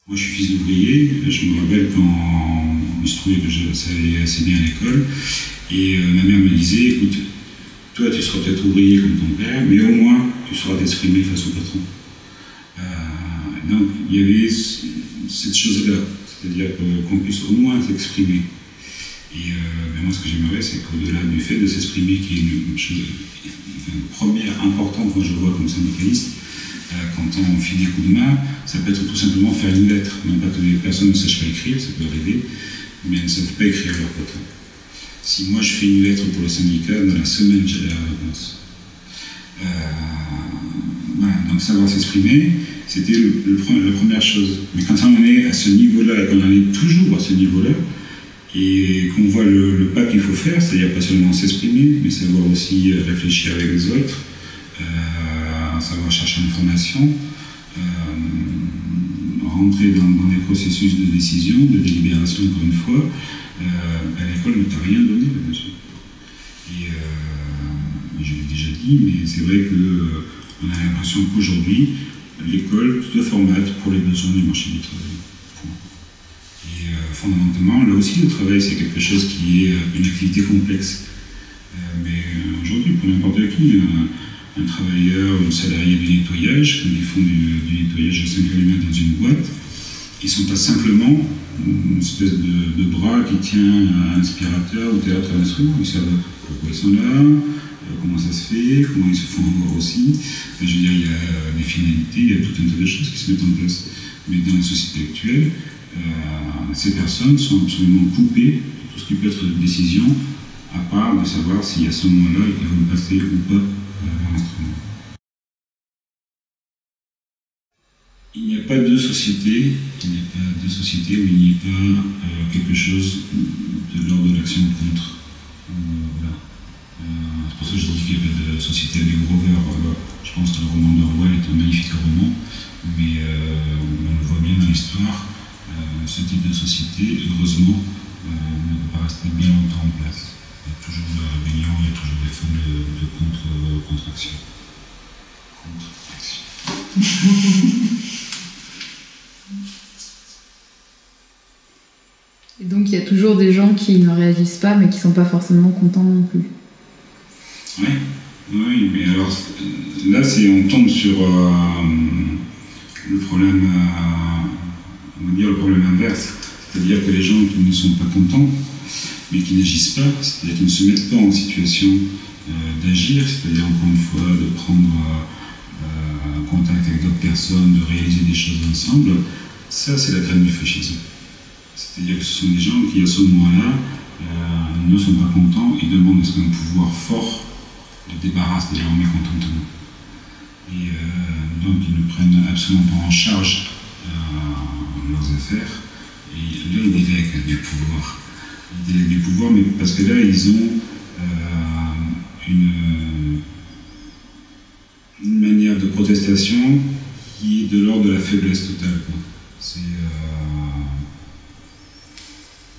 Moi, je suis fils d'ouvrier. Je me rappelle quand il se trouvait que ça allait assez bien à l'école. Et ma mère me disait, écoute, toi, tu seras peut-être ouvrier comme ton père, mais au moins, tu sauras t'exprimer face au patron. Donc, il y avait cette chose-là, c'est-à-dire qu'on puisse au moins s'exprimer. Et moi, ce que j'aimerais, c'est qu'au-delà du fait de s'exprimer, qui est une chose première, importante, quand je vois comme syndicaliste, quand on fait des coups de main, ça peut être tout simplement faire une lettre. Non pas que les personnes ne sachent pas écrire, ça peut arriver, mais elles ne savent pas écrire leur patron. Si moi je fais une lettre pour le syndicat, dans la semaine j'ai la réponse. Voilà, donc savoir s'exprimer, c'était la première chose. Mais quand on est à ce niveau-là, et qu'on en est toujours à ce niveau-là, et qu'on voit le pas qu'il faut faire, c'est-à-dire pas seulement s'exprimer, mais savoir aussi réfléchir avec les autres, savoir chercher l'information, rentrer dans des processus de décision, de délibération encore une fois, à l'école ne t'a rien donné là-dessus. Et je l'ai déjà dit, mais c'est vrai qu'on a l'impression qu'aujourd'hui, l'école se formate pour les besoins du marché du travail. Et fondamentalement, là aussi, le travail, c'est quelque chose qui est une activité complexe. Mais aujourd'hui, pour n'importe qui, un travailleur ou un salarié du nettoyage, quand ils font du nettoyage de 5 mm dans une boîte, ils ne sont pas simplement une espèce de bras qui tient un aspirateur ou tel autre instrument. Ils savent pourquoi ils sont là, comment ça se fait, comment ils se font voir aussi. Enfin, je veux dire, il y a des finalités, il y a tout un tas de choses qui se mettent en place. Mais dans la société actuelle, ces personnes sont absolument coupées de tout ce qui peut être décision, à part de savoir si à ce moment-là, ils vont passer ou pas l'instrument. Il n'y a pas de société, où il n'y ait pas quelque chose de l'ordre de l'action contre. Voilà. C'est pour ça que je dis qu'il n'y a pas de société avec Grover. Je pense que le roman d'Orwell est un magnifique roman, mais on le voit bien dans l'histoire. Ce type de société, heureusement, ne peut pas rester bien longtemps en place. Il y a toujours de la rébellion, il y a toujours des formes de contre-action. Et donc il y a toujours des gens qui ne réagissent pas, mais qui ne sont pas forcément contents non plus. Oui, mais alors là, on tombe sur le problème, on va dire le problème inverse, c'est-à-dire que les gens qui ne sont pas contents, mais qui n'agissent pas, c'est-à-dire qui ne se mettent pas en situation d'agir, c'est-à-dire encore une fois de prendre contact avec d'autres personnes, de réaliser des choses ensemble, ça c'est la graine du fascisme. C'est-à-dire que ce sont des gens qui, à ce moment-là, ne sont pas contents et demandent à ce qu'un pouvoir fort les débarrasse de leur mécontentement. Et donc ils ne prennent absolument pas en charge leurs affaires. Et là, ils délèguent du pouvoir. Ils délèguent du pouvoir, mais parce que là, ils ont une manière de protestation qui est de l'ordre de la faiblesse totale.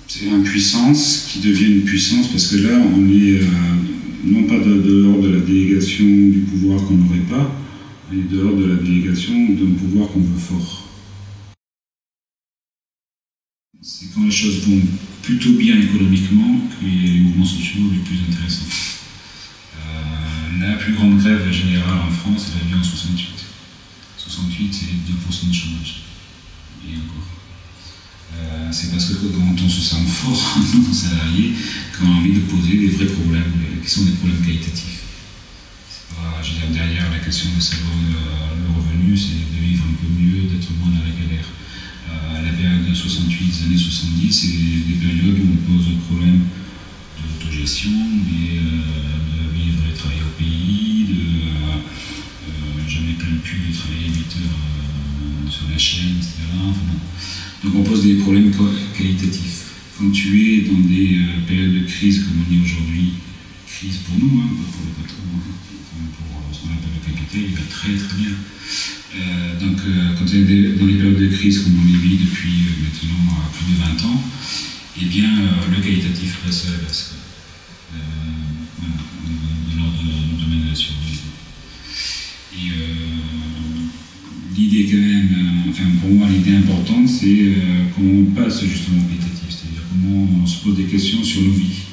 C'est l'impuissance qui devient une puissance, parce que là, on est non pas de l'ordre de la délégation du pouvoir qu'on n'aurait pas, mais de l'ordre de la délégation d'un pouvoir qu'on veut fort. C'est quand les choses vont plutôt bien économiquement qu'il y a les mouvements sociaux les plus intéressants. La plus grande grève générale en France, elle a lieu en 68. 68, c'est 2% de chômage. Et encore. C'est parce que quand on se sent fort, non salarié, qu'on a envie de poser des vrais problèmes, qui sont des problèmes qualitatifs. C'est pas, je veux dire, derrière la question de savoir le revenu, c'est de vivre un peu mieux, d'être moins dans la galère. La période de 68, des années 70, c'est des périodes où on pose le problème de l'autogestion, de vivre et travailler au pays, de jamais plein plus de travailler 8 heures sur la chaîne, etc. Enfin, donc on pose des problèmes qualitatifs. Quand tu es dans des périodes de crise comme on est aujourd'hui, crise pour nous, pas pour le patron, pour ce qu'on appelle le capital, il va très très bien. Donc quand on est dans les périodes de crise comme on les vit depuis maintenant plus de 20 ans, eh bien le qualitatif reste à la baisse. Voilà, de l'ordre du domaine de la survie. Et l'idée quand même, pour moi l'idée importante, c'est comment on passe justement au qualitatif, c'est-à-dire comment on se pose des questions sur nos vies.